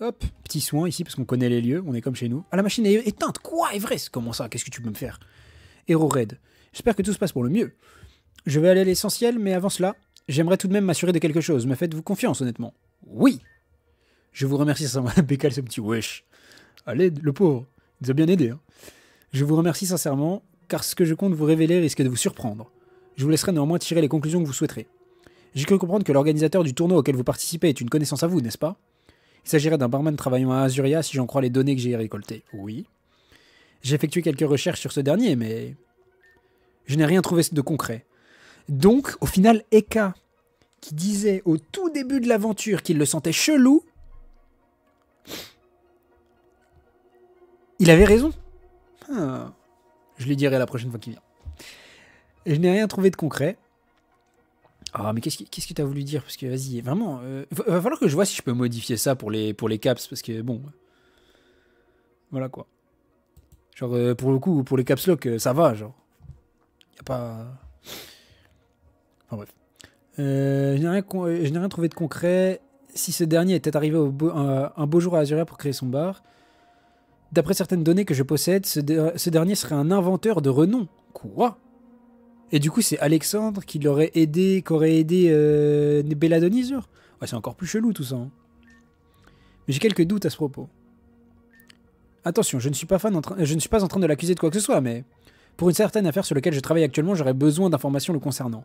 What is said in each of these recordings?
Hop, petit soin ici parce qu'on connaît les lieux, on est comme chez nous. Ah, la machine est éteinte. Quoi, Everest? Comment ça? Qu'est-ce que tu peux me faire? Hero Red. J'espère que tout se passe pour le mieux. Je vais aller à l'essentiel, mais avant cela, j'aimerais tout de même m'assurer de quelque chose. Me faites-vous confiance, honnêtement? Oui. Je vous remercie sincèrement. Bécal, ce petit wesh. Allez, le pauvre. Il nous a bien aidé. Hein. Je vous remercie sincèrement, car ce que je compte vous révéler risque de vous surprendre. Je vous laisserai néanmoins tirer les conclusions que vous souhaiterez. J'ai cru comprendre que l'organisateur du tournoi auquel vous participez est une connaissance à vous, n'est-ce pas? Il s'agirait d'un barman travaillant à Azuria, si j'en crois les données que j'ai récoltées. Oui. J'ai effectué quelques recherches sur ce dernier, mais je n'ai rien trouvé de concret. Donc, au final, Eka, qui disait au tout début de l'aventure qu'il le sentait chelou, il avait raison. Ah, je lui dirai la prochaine fois qu'il vient. Et je n'ai rien trouvé de concret. Ah, mais qu'est-ce que tu as voulu dire? Parce que, vas-y, vraiment, va falloir que je vois si je peux modifier ça pour les caps, parce que, bon, voilà, quoi. Genre, pour le coup, pour les caps lock, ça va, genre. Y a pas... Enfin, bref. Je n'ai rien trouvé de concret. Si ce dernier était arrivé un beau jour à Azuria pour créer son bar, d'après certaines données que je possède, ce dernier serait un inventeur de renom. Quoi? Et du coup, c'est Alexandre qui l'aurait aidé, Belladonna. Ouais, c'est encore plus chelou tout ça. Hein. Mais j'ai quelques doutes à ce propos. Attention, je ne suis pas en train de l'accuser de quoi que ce soit, mais pour une certaine affaire sur laquelle je travaille actuellement, j'aurais besoin d'informations le concernant.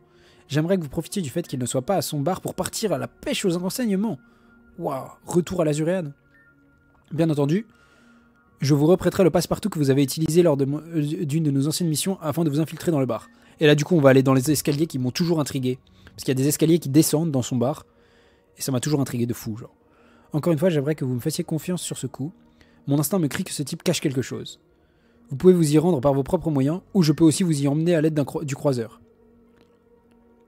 J'aimerais que vous profitiez du fait qu'il ne soit pas à son bar pour partir à la pêche aux renseignements. Waouh, retour à l'Azuréane. Bien entendu, je vous reprêterai le passe-partout que vous avez utilisé lors d'une de nos anciennes missions afin de vous infiltrer dans le bar. Et là, du coup, on va aller dans les escaliers qui m'ont toujours intrigué. Parce qu'il y a des escaliers qui descendent dans son bar. Et ça m'a toujours intrigué de fou, genre. Encore une fois, j'aimerais que vous me fassiez confiance sur ce coup. Mon instinct me crie que ce type cache quelque chose. Vous pouvez vous y rendre par vos propres moyens, ou je peux aussi vous y emmener à l'aide du croiseur.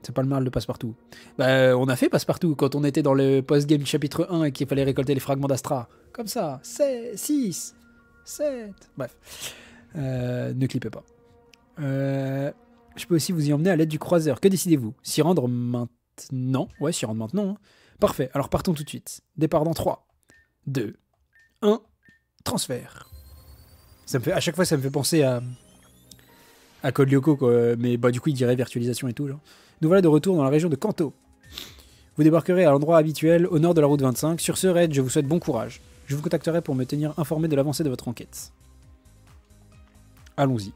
C'est pas le mal de Passepartout. Bah, on a fait Passepartout quand on était dans le post-game chapitre 1 et qu'il fallait récolter les fragments d'Astra. Comme ça. 6, 7... Bref. Ne clippez pas. Je peux aussi vous y emmener à l'aide du croiseur. Que décidez-vous? S'y rendre maintenant? Ouais, s'y rendre maintenant. Hein. Parfait. Alors partons tout de suite. Départ dans 3, 2, 1... Transfert. À chaque fois, ça me fait penser à Code Lyoko, quoi. Mais bah, du coup, il dirait virtualisation et tout. Genre. Nous voilà de retour dans la région de Kanto. Vous débarquerez à l'endroit habituel, au nord de la route 25. Sur ce raid, je vous souhaite bon courage. Je vous contacterai pour me tenir informé de l'avancée de votre enquête. Allons-y.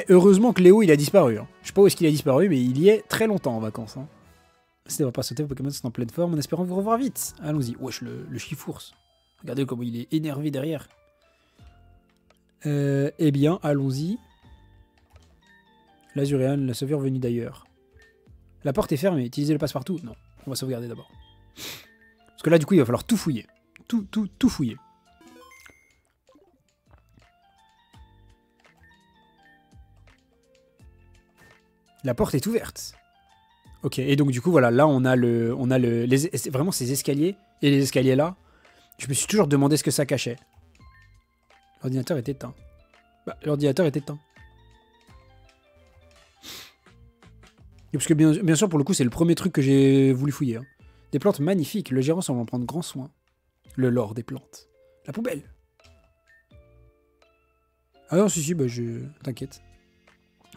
Heureusement que Léo, il a disparu. Hein. Je sais pas où est-ce qu'il a disparu, mais il y est très longtemps en vacances. Hein. C'était pas sauter, vos Pokémon sont en pleine forme, en espérant vous revoir vite. Allons-y. Wesh, le chifours. Regardez comment il est énervé derrière. Eh bien, allons-y. L'Azuréane, la sauveur venue d'ailleurs. La porte est fermée, utilisez le passe-partout. Non, on va sauvegarder d'abord. Parce que là, du coup, il va falloir tout fouiller. Tout fouiller. La porte est ouverte. Ok, et donc du coup, voilà, là, on a vraiment ces escaliers. Et les escaliers là, je me suis toujours demandé ce que ça cachait. L'ordinateur est éteint. Bah, l'ordinateur est éteint. Et parce que bien sûr, pour le coup, c'est le premier truc que j'ai voulu fouiller. Hein. Des plantes magnifiques. Le gérant semble en prendre grand soin. Le lore des plantes. La poubelle. Ah non, si, bah t'inquiète.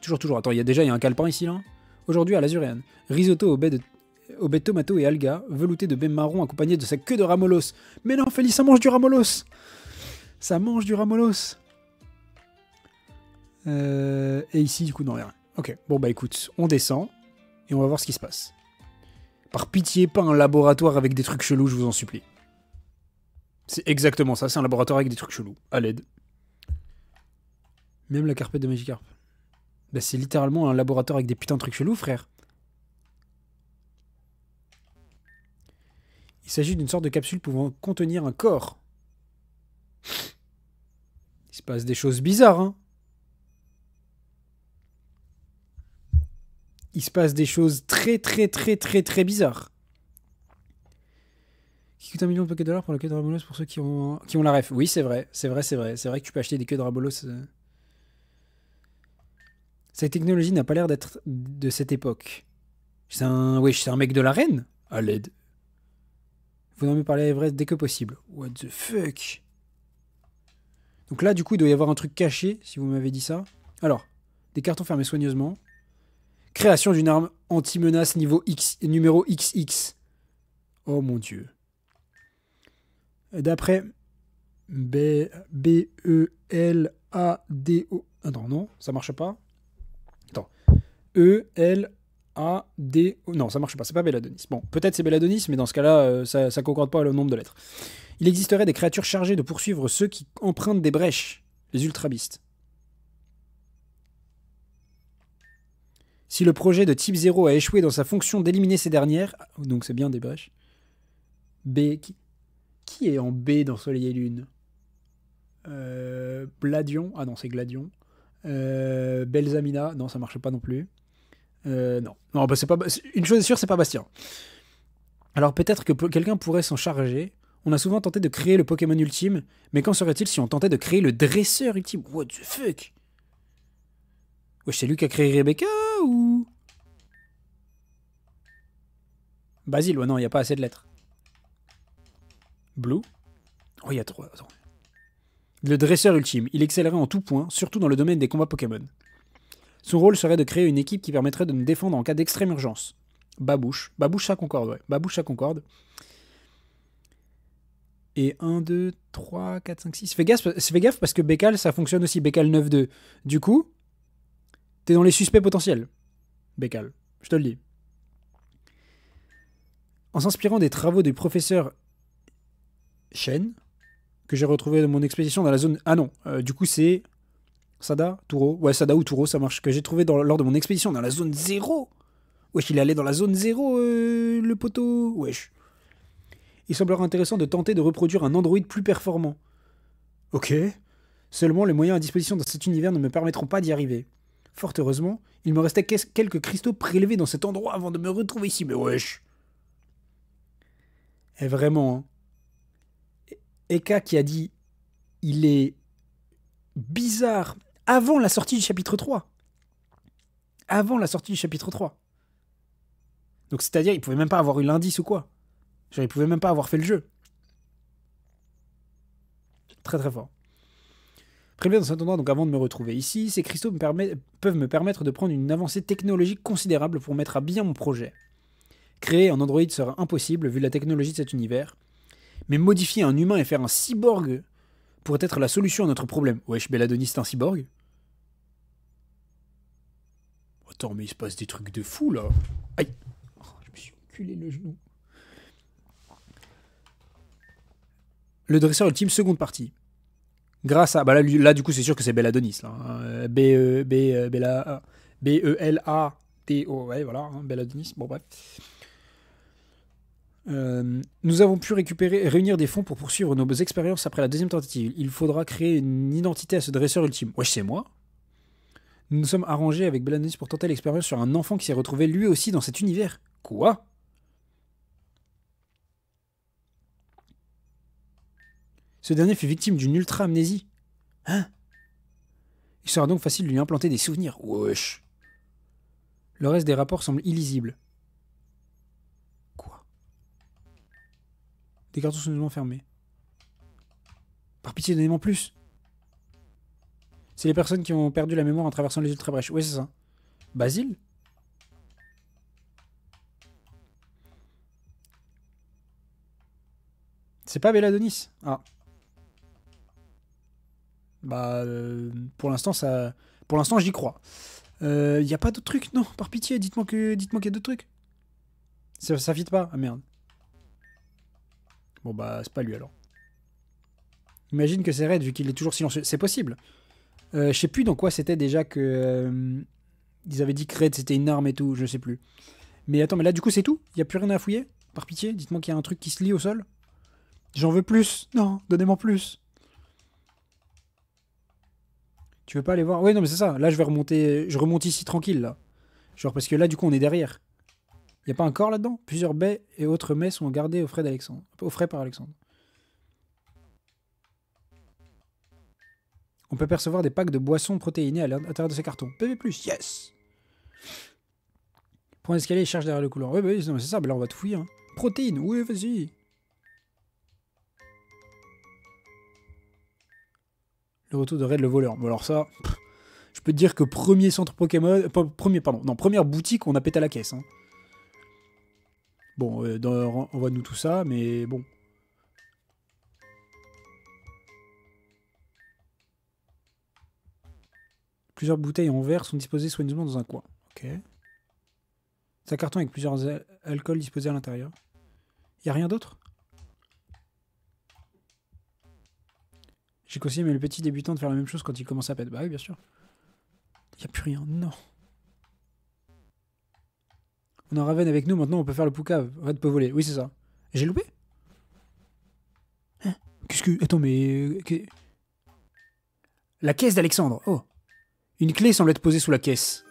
Toujours. Attends, il y a un calepin ici, là. Aujourd'hui, à l'Azuréane. Risotto au baie de tomato et alga, velouté de baie marron accompagné de sa queue de ramolos. Mais non, Félix, ça mange du ramolos. Ça mange du ramolos. Et ici, du coup, non, rien. Ok, bon, bah écoute, on descend et on va voir ce qui se passe. Par pitié, pas un laboratoire avec des trucs chelous, je vous en supplie. C'est exactement ça, c'est un laboratoire avec des trucs chelous. À l'aide. Même la carpette de Magikarp. Bah, c'est littéralement un laboratoire avec des putains de trucs chelous, frère. Il s'agit d'une sorte de capsule pouvant contenir un corps. Il se passe des choses bizarres, hein. Il se passe des choses très bizarres. Qui coûte $1 million pour la queue de Ramolos pour ceux qui ont la ref. Oui, c'est vrai. C'est vrai que tu peux acheter des queues de Ramolos. Cette technologie n'a pas l'air d'être de cette époque. C'est un mec de la reine. À l'aide. Vous n'en me parler à Everest dès que possible. What the fuck? Donc là, du coup, il doit y avoir un truc caché, si vous m'avez dit ça. Alors, des cartons fermés soigneusement. Création d'une arme anti-menace niveau X, numéro XX. Oh mon dieu. D'après B-E-L-A-D-O... Attends, non, ça marche pas. Attends. E-L-A-D-O... Non, ça marche pas, c'est pas Belladonis. Bon, peut-être c'est Belladonis, mais dans ce cas-là, ça concorde pas le nombre de lettres. Il existerait des créatures chargées de poursuivre ceux qui empruntent des brèches, les ultrabistes. Si le projet de type 0 a échoué dans sa fonction d'éliminer ces dernières, donc c'est bien des brèches. B... Qui est en B dans Soleil et Lune? Gladion. Ah non, c'est Gladion. Belzamina. Non, ça marche pas non plus. Non. Non, bah, c'est pas... Une chose est sûre, c'est pas Bastien. Alors peut-être que quelqu'un pourrait s'en charger. On a souvent tenté de créer le Pokémon ultime, mais qu'en serait-il si on tentait de créer le dresseur ultime? What the fuck? Wesh, c'est lui qui a créé Rebecca ou... Basile, ouais, non, il n'y a pas assez de lettres. Blue. Oh, il y a trop. Attends. Le dresseur ultime. Il excellerait en tout point, surtout dans le domaine des combats Pokémon. Son rôle serait de créer une équipe qui permettrait de nous défendre en cas d'extrême urgence. Babouche. Babouche, ça concorde, ouais. Babouche, ça concorde. Et 1, 2, 3, 4, 5, 6. Fais gaffe parce que Bécal, ça fonctionne aussi. Bécal 9-2. Du coup, t'es dans les suspects potentiels. Bécal. Je te le dis. En s'inspirant des travaux du professeur Shen, que j'ai retrouvé dans mon expédition dans la zone... Ah non, du coup c'est... Sada, Touro. Ouais, Sada ou Touro, ça marche. Que j'ai trouvé lors de mon expédition dans la zone 0. Wesh, il est allé dans la zone 0, le poteau. Wesh. Il semblerait intéressant de tenter de reproduire un androïde plus performant. Ok. Seulement, les moyens à disposition dans cet univers ne me permettront pas d'y arriver. Fort heureusement, il me restait quelques cristaux prélevés dans cet endroit avant de me retrouver ici. Mais wesh. Et vraiment, hein. Eka qui a dit il est bizarre avant la sortie du chapitre 3. Avant la sortie du chapitre 3. Donc c'est-à-dire il pouvait même pas avoir eu l'indice ou quoi. Genre il pouvait même pas avoir fait le jeu. Très très fort. Prélevé dans cet endroit donc avant de me retrouver ici, ces cristaux peuvent me permettre de prendre une avancée technologique considérable pour mettre à bien mon projet. Créer un androïde sera impossible vu la technologie de cet univers. Mais modifier un humain et faire un cyborg pourrait être la solution à notre problème. Wesh, Belladonis, c'est un cyborg? Attends, mais il se passe des trucs de fou, là. Aïe. Oh, je me suis culé le genou. Le dresseur ultime, seconde partie. Grâce à... Bah là du coup, c'est sûr que c'est Belladonis, là. B-E-L-A-D-O. Ouais, voilà, hein, Belladonis. Bon, bref. Nous avons pu réunir des fonds pour poursuivre nos expériences après la deuxième tentative. Il faudra créer une identité à ce dresseur ultime. Wesh, c'est moi. Nous nous sommes arrangés avec Belladonis pour tenter l'expérience sur un enfant qui s'est retrouvé lui aussi dans cet univers. Quoi? Ce dernier fut victime d'une ultra-amnésie. Hein? Il sera donc facile de lui implanter des souvenirs. Wesh. Le reste des rapports semble illisible. Des cartons soigneusement fermés. Par pitié, donnez-moi plus. C'est les personnes qui ont perdu la mémoire en traversant les ultra-brèches. Ouais, c'est ça. Basile? C'est pas Belladonis. Ah. Bah, pour l'instant, ça... Pour l'instant, j'y crois. Y a pas d'autres trucs? Non, par pitié, dites-moi qu'il y a d'autres trucs. Ça fit pas? Ah merde. Bon bah, c'est pas lui alors. Imagine que c'est Red vu qu'il est toujours silencieux. C'est possible. Je sais plus dans quoi c'était déjà que... ils avaient dit que Red c'était une arme et tout, je sais plus. Mais attends, mais là du coup c'est tout? Y a plus rien à fouiller? Par pitié, dites-moi qu'il y a un truc qui se lie au sol. J'en veux plus. Non, donnez-moi plus. Tu veux pas aller voir? Oui, non mais c'est ça. Là je vais remonter... Je remonte ici tranquille là. Genre parce que là du coup on est derrière. Y a pas un corps là-dedans? Plusieurs baies et autres mets sont gardés au frais par Alexandre. On peut percevoir des packs de boissons protéinées à l'intérieur de ces cartons. PV+, yes! Point d'escalier et charge derrière le couloir. Oui, bah oui, c'est ça, bah là on va tout fouiller. Hein. Protéines, oui, vas-y. Le retour de Red le voleur. Bon alors ça, je peux te dire que premier centre Pokémon... première boutique, on a pété à la caisse. Hein. Bon, envoie-nous tout ça, mais bon. Plusieurs bouteilles en verre sont disposées soigneusement dans un coin. Ok. C'est un carton avec plusieurs alcools disposés à l'intérieur. Y a rien d'autre? J'ai conseillé mais le petit débutant de faire la même chose quand il commence à pète. Bah oui, bien sûr. Y a plus rien, non. On a Raven avec nous, maintenant on peut faire le poucave. Red peut voler. Oui, c'est ça. J'ai loupé? Hein? Qu'est-ce que... Attends, mais... La caisse d'Alexandre. Oh. Une clé semble être posée sous la caisse.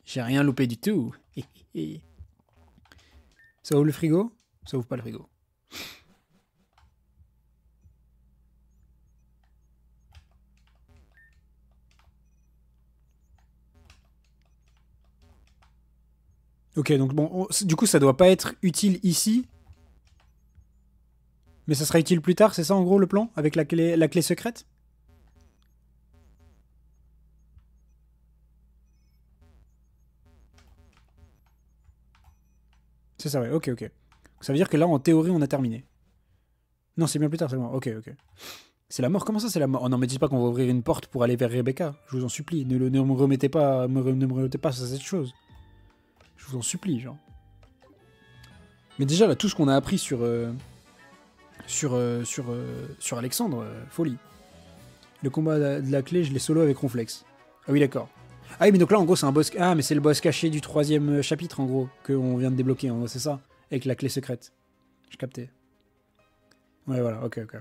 J'ai rien loupé du tout. Ça ouvre le frigo? Ça ouvre pas le frigo. Ok, donc bon, du coup ça doit pas être utile ici. Mais ça sera utile plus tard, c'est ça en gros le plan? Avec la clé secrète? C'est ça, ouais, ok, ok. Ça veut dire que là, en théorie, on a terminé. Non, c'est bien plus tard, c'est la mort. Ok, ok. C'est la mort, comment ça c'est la mort? Oh non, mais dites pas qu'on va ouvrir une porte pour aller vers Rebecca. Je vous en supplie, ne me remettez pas, ne me remettez pas sur cette chose. Je vous en supplie, genre. Mais déjà, là, tout ce qu'on a appris sur Alexandre, folie. Le combat de la clé, je l'ai solo avec Ronflex. Ah oui, d'accord. Ah oui, mais donc là, en gros, c'est un boss... Ah, mais c'est le boss caché du 3e chapitre, en gros, qu'on vient de débloquer, en gros, c'est ça? Avec la clé secrète. Je captais. Ouais, voilà, ok, ok.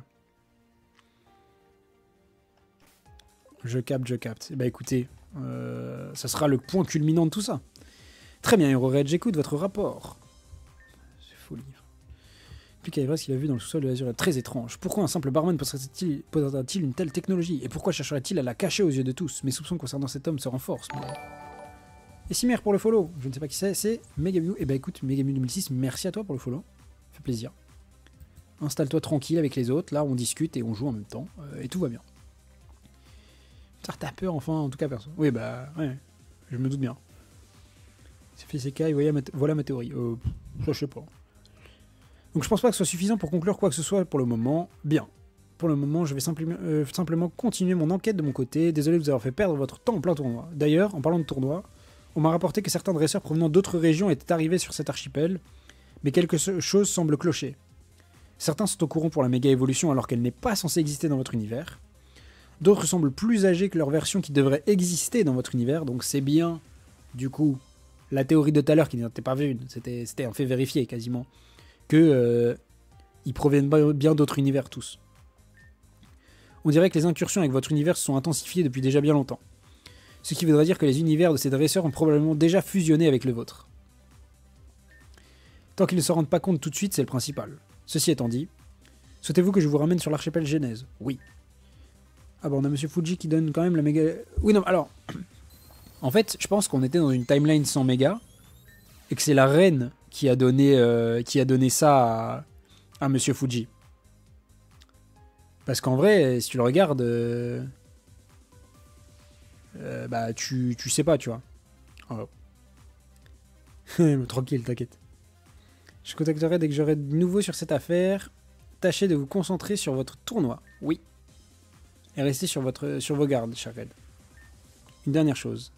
Je capte. Bah écoutez, ça sera le point culminant de tout ça. Très bien, HeroRed, j'écoute votre rapport. C'est folie. Plus qu'à ce qu'il a vu dans le sous-sol de l'Azur est très étrange. Pourquoi un simple barman posséderait-il une telle technologie? Et pourquoi chercherait-il à la cacher aux yeux de tous? Mes soupçons concernant cet homme se renforcent. Mais... Et Cimer pour le follow. Je ne sais pas qui c'est Megamu. Et bah écoute, Megamu 2006, merci à toi pour le follow. Ça fait plaisir. Installe-toi tranquille avec les autres. Là, on discute et on joue en même temps. Et tout va bien. T'as peur, enfin, en tout cas, perso. Oui, bah, ouais. Je me doute bien. C'est fait CK et voilà ma théorie. Ça, je sais pas. Donc je pense pas que ce soit suffisant pour conclure quoi que ce soit pour le moment. Bien. Pour le moment, je vais simplement continuer mon enquête de mon côté. Désolé de vous avoir fait perdre votre temps en plein tournoi. D'ailleurs, en parlant de tournoi, on m'a rapporté que certains dresseurs provenant d'autres régions étaient arrivés sur cet archipel, mais quelque chose semble clocher. Certains sont au courant pour la méga évolution alors qu'elle n'est pas censée exister dans votre univers. D'autres semblent plus âgés que leur version qui devrait exister dans votre univers, donc c'est bien, du coup, la théorie de tout à l'heure qui n'était pas une, c'était un fait vérifié quasiment, que ils proviennent bien d'autres univers tous. On dirait que les incursions avec votre univers se sont intensifiées depuis déjà bien longtemps. Ce qui voudrait dire que les univers de ces dresseurs ont probablement déjà fusionné avec le vôtre. Tant qu'ils ne s'en rendent pas compte tout de suite, c'est le principal. Ceci étant dit, souhaitez-vous que je vous ramène sur l'archipel Genèse? Oui. Ah bah on a Monsieur Fuji qui donne quand même la méga... Oui non, alors... En fait, je pense qu'on était dans une timeline sans méga, et que c'est la reine qui a donné ça à Monsieur Fuji. Parce qu'en vrai, si tu le regardes, bah tu sais pas, tu vois. Oh. Tranquille, t'inquiète. Je contacterai dès que j'aurai de nouveau sur cette affaire. Tâchez de vous concentrer sur votre tournoi. Oui. Et restez sur vos gardes, cher Red. Une dernière chose.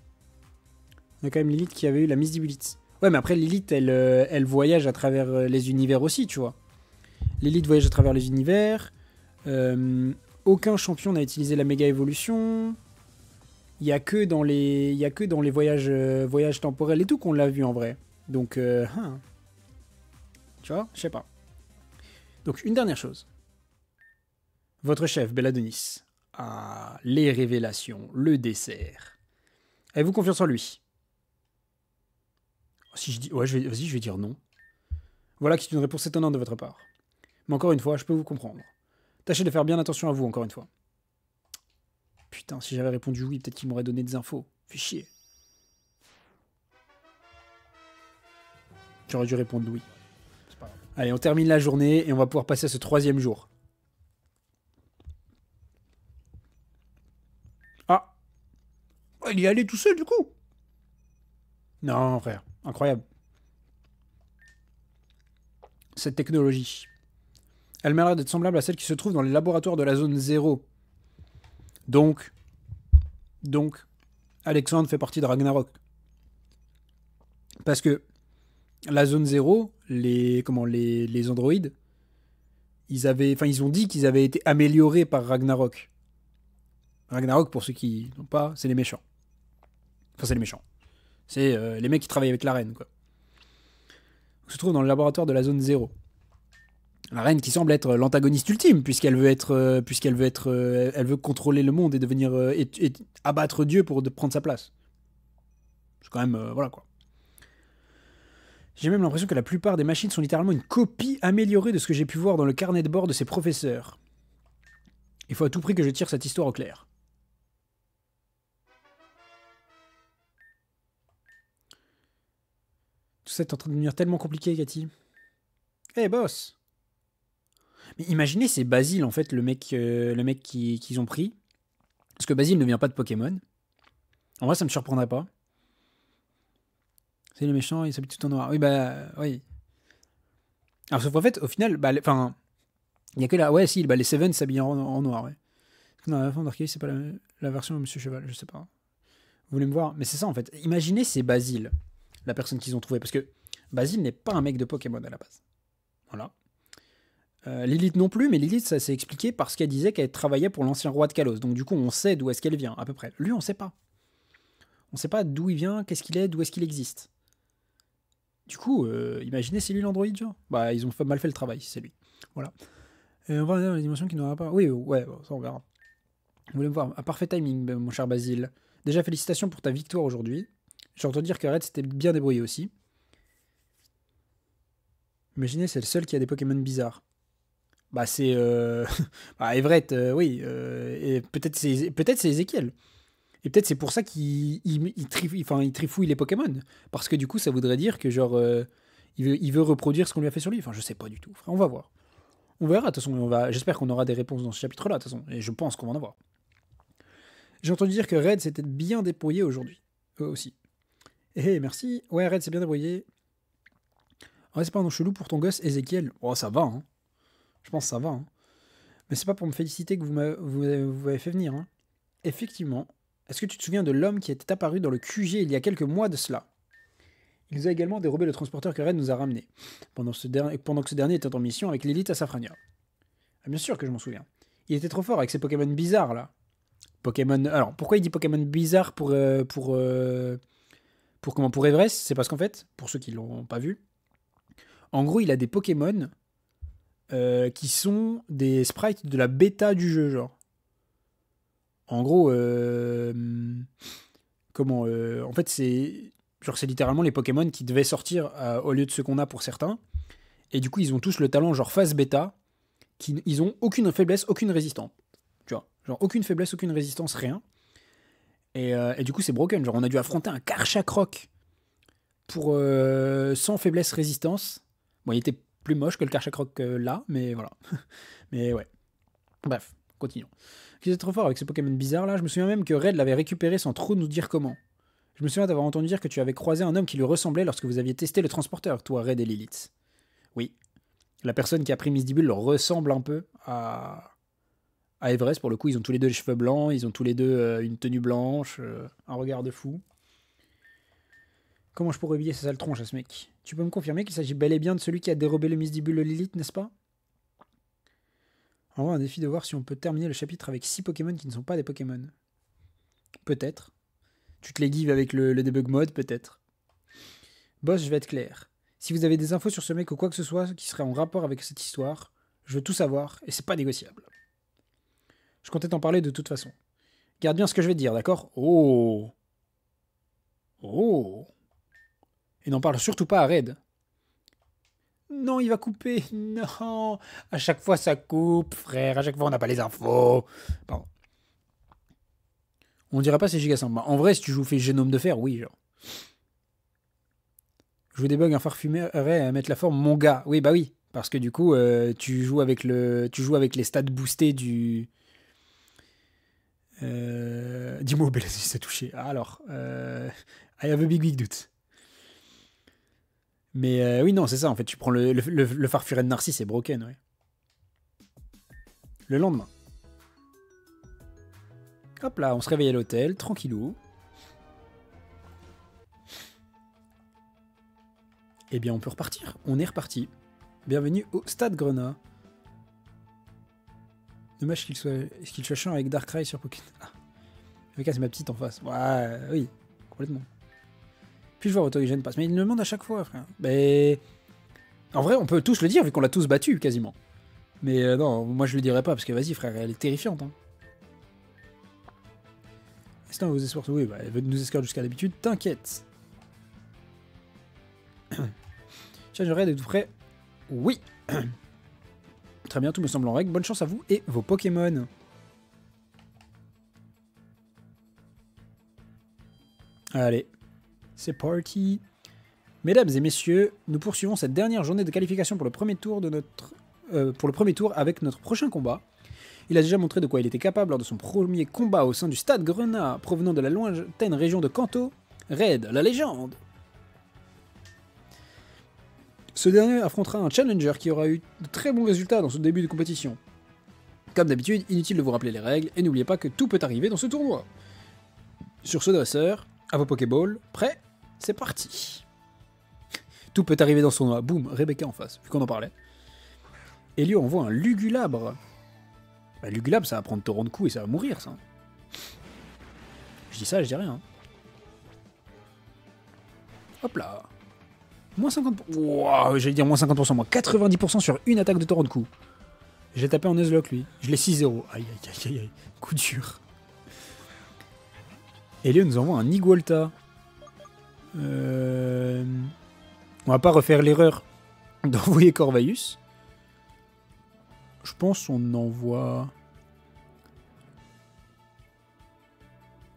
On a quand même Lilith qui avait eu la Miss Blitz. Ouais, mais après, Lilith, elle voyage à travers les univers aussi, tu vois. Lilith voyage à travers les univers. Aucun champion n'a utilisé la méga évolution. Il n'y a que dans les voyages temporels et tout qu'on l'a vu en vrai. Donc, tu vois, je sais pas. Donc, une dernière chose. Votre chef, Belladonis. Ah, les révélations, le dessert. Avez-vous confiance en lui? Si je dis... Ouais, vas-y, je vais dire non. Voilà qui est une réponse étonnante de votre part. Mais encore une fois, je peux vous comprendre. Tâchez de faire bien attention à vous, encore une fois. Putain, si j'avais répondu oui, peut-être qu'il m'aurait donné des infos. Fais chier. J'aurais dû répondre oui. C'est pas grave. Allez, on termine la journée et on va pouvoir passer à ce 3e jour. Oh, il y allait tout seul, du coup. Non, frère. Incroyable. Cette technologie. Elle m'a l'air d'être semblable à celle qui se trouve dans les laboratoires de la zone 0. Donc, Alexandre fait partie de Ragnarok. Parce que la zone 0, les androïdes, ils ont dit qu'ils avaient été améliorés par Ragnarok. Ragnarok, pour ceux qui n'ont pas, c'est les méchants. Enfin, c'est les méchants. C'est les mecs qui travaillent avec la reine, quoi. On se trouve dans le laboratoire de la zone 0. La reine qui semble être l'antagoniste ultime, puisqu'elle veut contrôler le monde et devenir et abattre Dieu pour prendre sa place. C'est quand même voilà quoi. J'ai même l'impression que la plupart des machines sont littéralement une copie améliorée de ce que j'ai pu voir dans le carnet de bord de ses professeurs. Il faut à tout prix que je tire cette histoire au clair. Tout ça est en train de devenir tellement compliqué, Cathy. Eh hey, boss. Mais imaginez, c'est Basile, en fait, le mec qu'ils ont pris. Parce que Basile ne vient pas de Pokémon. En vrai, ça me surprendrait pas. C'est les méchants, ils s'habillent tout en noir. Oui, bah, oui. Alors, sauf qu'en fait, au final, bah, enfin, il y a que là. Ouais, si, bah, les Seven s'habillent en noir, ouais. Non, la fin d'Arceus, c'est pas la version de Monsieur Cheval, je sais pas. Vous voulez me voir? Mais c'est ça, en fait. Imaginez, c'est Basile, la personne qu'ils ont trouvée. Parce que Basile n'est pas un mec de Pokémon à la base. Voilà. Lilith non plus, mais Lilith, ça s'est expliqué parce qu'elle disait qu'elle travaillait pour l'ancien roi de Kalos. Donc du coup, on sait d'où est-ce qu'elle vient, à peu près. Lui, on sait pas. On sait pas d'où il vient, qu'est-ce qu'il est, d'où est-ce qu'il existe. Du coup, imaginez, c'est lui l'androïde, genre. Bah, ils ont mal fait le travail, si c'est lui. Voilà. On va dire la dimension qui n'aura pas... Oui, ouais, ça on verra. Vous voulez me voir? Un parfait timing, mon cher Basile. Déjà, félicitations pour ta victoire aujourd'hui. J'ai entendu dire que Red s'était bien débrouillé aussi. Imaginez, c'est le seul qui a des Pokémon bizarres. Bah c'est bah, Everett, oui, et peut-être c'est Ezekiel. Et peut-être c'est pour ça qu'il trifouille les Pokémon, parce que du coup ça voudrait dire que genre il veut reproduire ce qu'on lui a fait sur lui. Enfin, je sais pas du tout. Frère, on va voir. On verra. De toute façon, j'espère qu'on aura des réponses dans ce chapitre-là. De toute façon, et je pense qu'on va en avoir. J'ai entendu dire que Red s'était bien débrouillé aujourd'hui aussi. Eh merci. Ouais, Red s'est bien débrouillé. Ouais, c'est pas un nom chelou pour ton gosse Ezekiel. Oh, ça va, hein. Je pense que ça va. Hein. Mais c'est pas pour me féliciter que vous m'avez fait venir. Hein. Effectivement. Est-ce que tu te souviens de l'homme qui était apparu dans le QG il y a quelques mois de cela? Il nous a également dérobé le transporteur que Red nous a ramené, pendant que ce dernier était en mission avec Lilith à Safrania. Ah, bien sûr que je m'en souviens. Il était trop fort avec ses Pokémon bizarres, là. Pokémon... Alors, pourquoi il dit Pokémon bizarre pour Everest? C'est parce qu'en fait, pour ceux qui l'ont pas vu, en gros, il a des Pokémon... qui sont des sprites de la bêta du jeu, genre. En gros, en fait, c'est littéralement les Pokémon qui devaient sortir au lieu de ceux qu'on a pour certains. Et du coup, ils ont tous le talent genre phase bêta. Ils ont aucune faiblesse, aucune résistance. Tu vois, genre aucune faiblesse, aucune résistance, rien. Et du coup, c'est broken. Genre, on a dû affronter un Karchakroc pour sans faiblesse, résistance. Bon, il était plus moche que le Karchakroc là, mais voilà. Mais ouais. Bref, continuons. Qu'ils étaient trop fort avec ces Pokémon bizarres là. Je me souviens même que Red l'avait récupéré sans trop nous dire comment. Je me souviens d'avoir entendu dire que tu avais croisé un homme qui lui ressemblait lorsque vous aviez testé le transporteur, toi, Red et Lilith. Oui. La personne qui a pris Miss Dibule leur ressemble un peu à Everest. Pour le coup, ils ont tous les deux les cheveux blancs, ils ont tous les deux une tenue blanche, un regard de fou. Comment je pourrais oublier sa sale tronche à ce mec? Tu peux me confirmer qu'il s'agit bel et bien de celui qui a dérobé le Miss Dibule Lilith, n'est-ce pas? En vrai, un défi de voir si on peut terminer le chapitre avec 6 Pokémon qui ne sont pas des Pokémon. Peut-être. Tu te les gives avec le debug mode, peut-être. Boss, je vais être clair. Si vous avez des infos sur ce mec ou quoi que ce soit qui serait en rapport avec cette histoire, je veux tout savoir et c'est pas négociable. Je comptais t'en parler de toute façon. Garde bien ce que je vais te dire, d'accord? Oh. Oh. Et n'en parle surtout pas à Red. Non, il va couper. Non. À chaque fois, ça coupe, frère. À chaque fois, on n'a pas les infos. Pardon. On dirait pas c'est giga simple. Bah, en vrai, si tu joues fait génome de fer, oui, genre. Jouer des bugs infarfumerait à mettre la forme mon gars. Oui, bah oui. Parce que du coup, tu joues avec les stats boostés Dis-moi où Bélazis s'est touché. Ah, alors, I have a big doute. Mais oui, non, c'est ça, en fait. Tu prends le farfuret de Narcisse et Broken, ouais. Le lendemain. Hop là, on se réveille à l'hôtel, tranquillou. Eh bien, on peut repartir. On est reparti. Bienvenue au Stade Grenat. Dommage qu'il soit chiant avec Darkrai sur Pokémon. Ah. Avec c'est ma petite en face. Ouais, oui, complètement. Puis-je voir Autogène passe? Mais il me demande à chaque fois, frère. Mais... En vrai, on peut tous le dire, vu qu'on l'a tous battu, quasiment. Mais non, moi je le dirais pas, parce que vas-y, frère, elle est terrifiante. Hein. C'est un vos espoirs. Oui, bah, elle veut nous escorter jusqu'à l'habitude. T'inquiète. Changerai de tout près. Oui. Très bien, tout me semble en règle. Bonne chance à vous et vos Pokémon. Allez, c'est parti. Mesdames et messieurs, nous poursuivons cette dernière journée de qualification pour le premier tour avec notre prochain combat. Il a déjà montré de quoi il était capable lors de son premier combat au sein du Stade Grenat, provenant de la lointaine région de Kanto. Red, la légende. Ce dernier affrontera un challenger qui aura eu de très bons résultats dans ce début de compétition. Comme d'habitude, inutile de vous rappeler les règles, et n'oubliez pas que tout peut arriver dans ce tournoi. Sur ce dresseur, à vos Pokéballs, prêts? C'est parti. Tout peut arriver dans ce tournoi. Boum, Rebecca en face, vu qu'on en parlait. Elio envoie un Lugulabre. Bah, Lugulabre, ça va prendre torrent de coups et ça va mourir, ça. Je dis ça, je dis rien. Hop là. Moins 50%. Wow, j'allais dire moins 50%, moins 90% sur une attaque de torrent de coups. J'ai tapé en Nuzlocke, lui. Je l'ai 6-0. Aïe, aïe, aïe, aïe. Coup dur. Elio nous envoie un Nigualta. On va pas refaire l'erreur d'envoyer Corvaeus. Je pense qu'on envoie...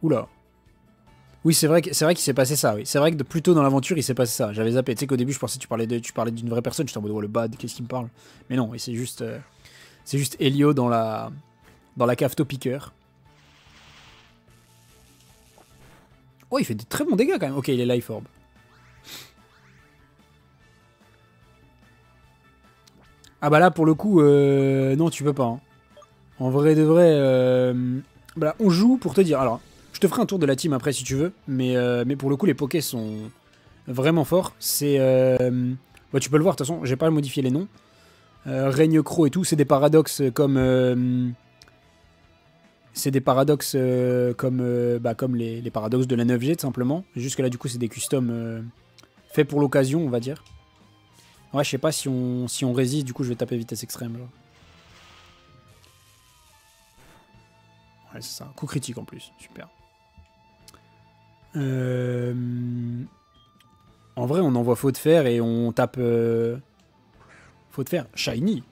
Oula. Oui, c'est vrai qu'il s'est passé ça, oui. C'est vrai que plus tôt dans l'aventure, il s'est passé ça. J'avais zappé. Tu sais qu'au début, je pensais que tu parlais d'une vraie personne. J'étais en mode, oh, le bad, qu'est-ce qu'il me parle? Mais non, c'est juste Elio dans la cave piqueur. Oh, il fait des très bons dégâts, quand même. Ok, il est Life Orb. Ah bah là, pour le coup, non, tu peux pas. Hein. En vrai de vrai, bah, on joue pour te dire. Alors, je te ferai un tour de la team après si tu veux, mais pour le coup, les pokés sont vraiment forts. C'est, bah, tu peux le voir, de toute façon, j'ai pas modifié les noms. Règne Croc et tout, c'est des paradoxes comme... c'est des paradoxes comme les paradoxes de la 9G, tout simplement. Jusque là, du coup, c'est des customs faits pour l'occasion, on va dire. Ouais, je sais pas si on résiste, du coup je vais taper vitesse extrême. Là. Ouais, c'est ça. Coup critique en plus. Super. En vrai, on envoie Faux de Fer et on tape... Faux de Fer. Shiny.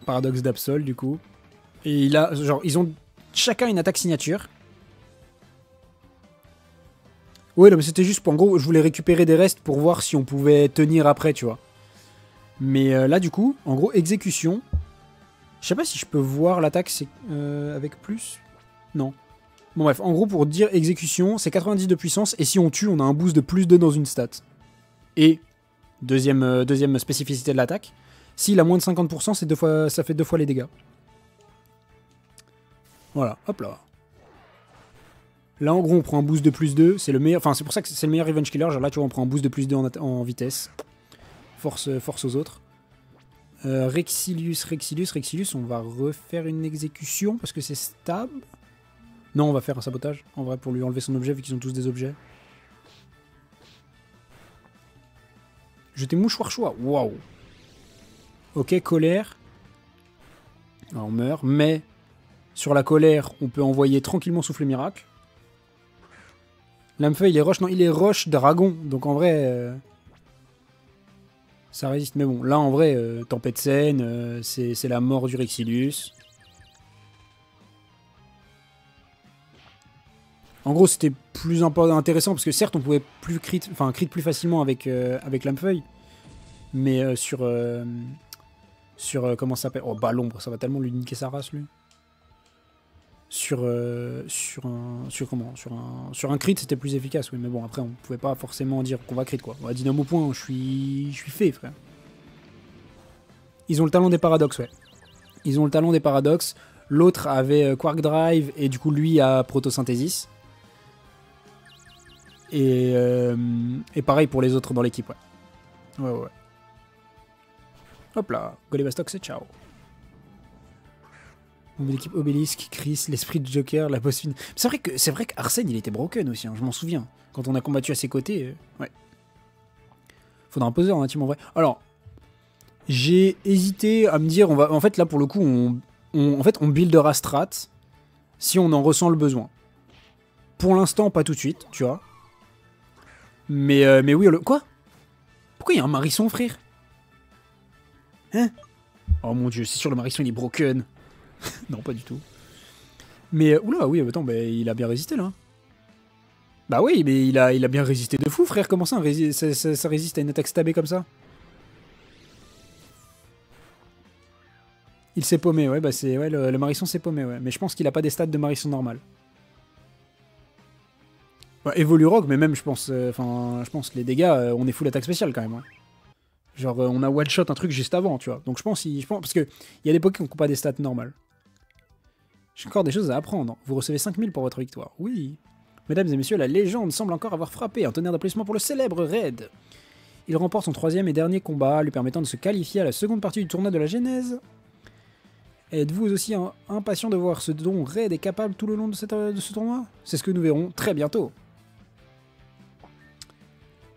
Paradoxe d'Absol, du coup. Et ils ont chacun une attaque signature. Ouais, non, mais c'était juste pour, en gros, je voulais récupérer des restes pour voir si on pouvait tenir après, tu vois. Mais là, du coup, en gros, exécution. Je sais pas si je peux voir l'attaque avec plus. Non. Bon, bref, en gros, pour dire exécution, c'est 90 de puissance, et si on tue, on a un boost de plus 2 dans une stat. Et, deuxième spécificité de l'attaque, s'il a moins de 50%, ça fait 2 fois les dégâts. Voilà, hop là. Là, en gros, on prend un boost de plus 2. C'est le meilleur. Enfin, c'est pour ça que c'est le meilleur Revenge Killer. Genre là, tu vois, on prend un boost de plus 2 en vitesse. Force aux autres. Rexilius, on va refaire une exécution parce que c'est stable. Non, on va faire un sabotage. En vrai, pour lui enlever son objet, vu qu'ils ont tous des objets. Jeter mouchoir choix. Waouh. Ok, colère. Alors, on meurt. Mais sur la colère, on peut envoyer tranquillement souffler miracle. Lamefeuille, il est roche. Non, il est roche dragon. Donc en vrai, ça résiste. Mais bon, là en vrai, tempête saine, c'est la mort du Rexilius. En gros, c'était plus intéressant parce que certes, on pouvait plus crit plus facilement avec Lamefeuille. Mais sur comment ça s'appelle? Oh, bah l'ombre, ça va tellement lui niquer sa race, lui. sur un crit, c'était plus efficace, oui. Mais bon, après, on pouvait pas forcément dire qu'on va crit, quoi. Ouais, Dynamo point, je suis fait, frère. Ils ont le talent des paradoxes, ouais. Ils ont le talent des paradoxes. L'autre avait Quark Drive, et du coup, lui a Protosynthesis. Et pareil pour les autres dans l'équipe, ouais. Ouais. Hop là, Golibastok, c'est ciao. L'équipe Obélisque, Chris, l'esprit de Joker, la boss fine. C'est vrai qu'Arsène, il était broken aussi, hein, je m'en souviens. Quand on a combattu à ses côtés, ouais. Faudra un poseur en team en vrai. Alors, j'ai hésité à me dire, en fait, là, pour le coup, on buildera strat si on en ressent le besoin. Pour l'instant, pas tout de suite, tu vois. Mais oui, quoi? Pourquoi il y a un Marisson, frère? Hein? Oh mon dieu, c'est sûr, le Marisson, il est broken. Non, pas du tout. Mais, oula, oui, attends, bah, il a bien résisté, là. Bah oui, mais il a bien résisté de fou, frère. Comment ça, ça résiste à une attaque stabée comme ça? Il s'est paumé, ouais, bah c'est... Ouais, le Marisson s'est paumé, ouais. Mais je pense qu'il a pas des stats de Marisson normal. Bah, Evolurock, mais même, je pense... je pense, les dégâts, on est full attaque spéciale, quand même, ouais. Genre, on a one-shot un truc juste avant, tu vois. Donc je pense parce que il y a des Pokémon qui n'ont pas des stats normales. J'ai encore des choses à apprendre. Vous recevez 5000 pour votre victoire. Oui. Mesdames et messieurs, la légende semble encore avoir frappé. Un tonnerre d'applaudissements pour le célèbre Red. Il remporte son 3e et dernier combat, lui permettant de se qualifier à la seconde partie du tournoi de la Genèse. Êtes-vous aussi impatient de voir ce dont Red est capable tout le long de ce tournoi? C'est ce que nous verrons très bientôt.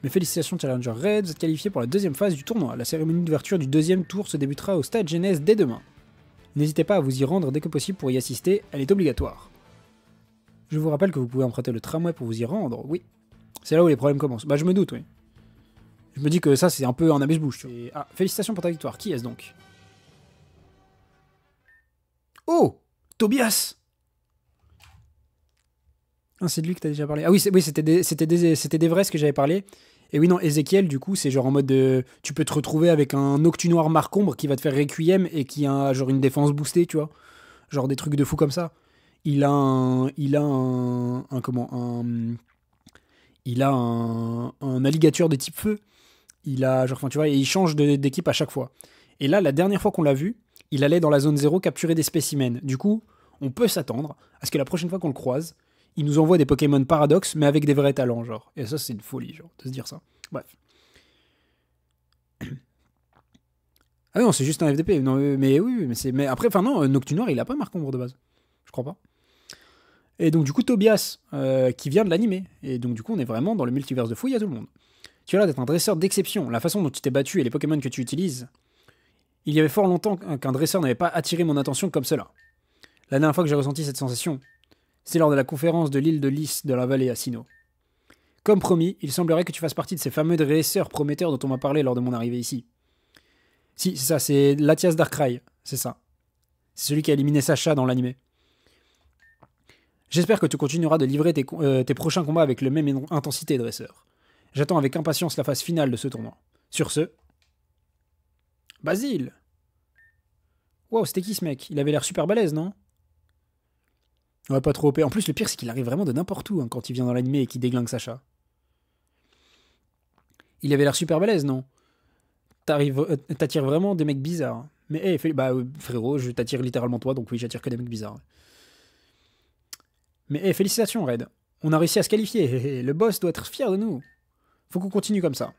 Mes félicitations Challenger Red, vous êtes qualifié pour la deuxième phase du tournoi. La cérémonie d'ouverture du deuxième tour se débutera au stade Genèse dès demain. N'hésitez pas à vous y rendre dès que possible pour y assister, elle est obligatoire. Je vous rappelle que vous pouvez emprunter le tramway pour vous y rendre, oui. C'est là où les problèmes commencent. Bah je me doute, oui. Je me dis que ça c'est un peu un amuse-bouche, tu vois. Ah, félicitations pour ta victoire, qui est-ce donc? Oh, Tobias. Ah, c'est de lui que t'as déjà parlé. Ah oui, c'était des vrais ce que j'avais parlé. Et oui, non, Ezekiel, du coup, c'est genre en mode tu peux te retrouver avec un Octunoir Marcombre qui va te faire Requiem et qui a genre une défense boostée, tu vois. Genre des trucs de fou comme ça. Il a un alligator de type feu. Il a, genre, enfin, tu vois, et il change d'équipe à chaque fois. Et là, la dernière fois qu'on l'a vu, il allait dans la zone 0 capturer des spécimens. Du coup, on peut s'attendre à ce que la prochaine fois qu'on le croise, il nous envoie des Pokémon paradoxes, mais avec des vrais talents, genre. Et ça, c'est une folie, genre, de se dire ça. Bref. Ah non, c'est juste un FDP. Non, mais oui, mais après, enfin non, Noctunoir, il a pas Marcombre de base. Je crois pas. Et donc, du coup, Tobias, qui vient de l'animé. Et donc, du coup, on est vraiment dans le multiverse de fouille à tout le monde. Tu as l'air d'être un dresseur d'exception. La façon dont tu t'es battu et les Pokémon que tu utilises. Il y avait fort longtemps qu'un dresseur n'avait pas attiré mon attention comme cela. La dernière fois que j'ai ressenti cette sensation, c'est lors de la conférence de l'île de Lys de la vallée à Sinnoh. Comme promis, il semblerait que tu fasses partie de ces fameux dresseurs prometteurs dont on m'a parlé lors de mon arrivée ici. Si, c'est ça, c'est Latias Darkrai, c'est ça. C'est celui qui a éliminé Sacha dans l'animé. J'espère que tu continueras de livrer tes prochains combats avec la même intensité, dresseur. J'attends avec impatience la phase finale de ce tournoi. Sur ce... Basile. Wow, c'était qui ce mec? Il avait l'air super balèze, non? Ouais, pas trop OP. En plus, le pire, c'est qu'il arrive vraiment de n'importe où quand il vient dans l'animé et qu'il déglingue Sacha. Il avait l'air super balèze, non? T'attires vraiment des mecs bizarres. Mais frérot, je t'attire littéralement toi, donc oui, j'attire que des mecs bizarres. Mais félicitations, Red. On a réussi à se qualifier. Le boss doit être fier de nous. Faut qu'on continue comme ça.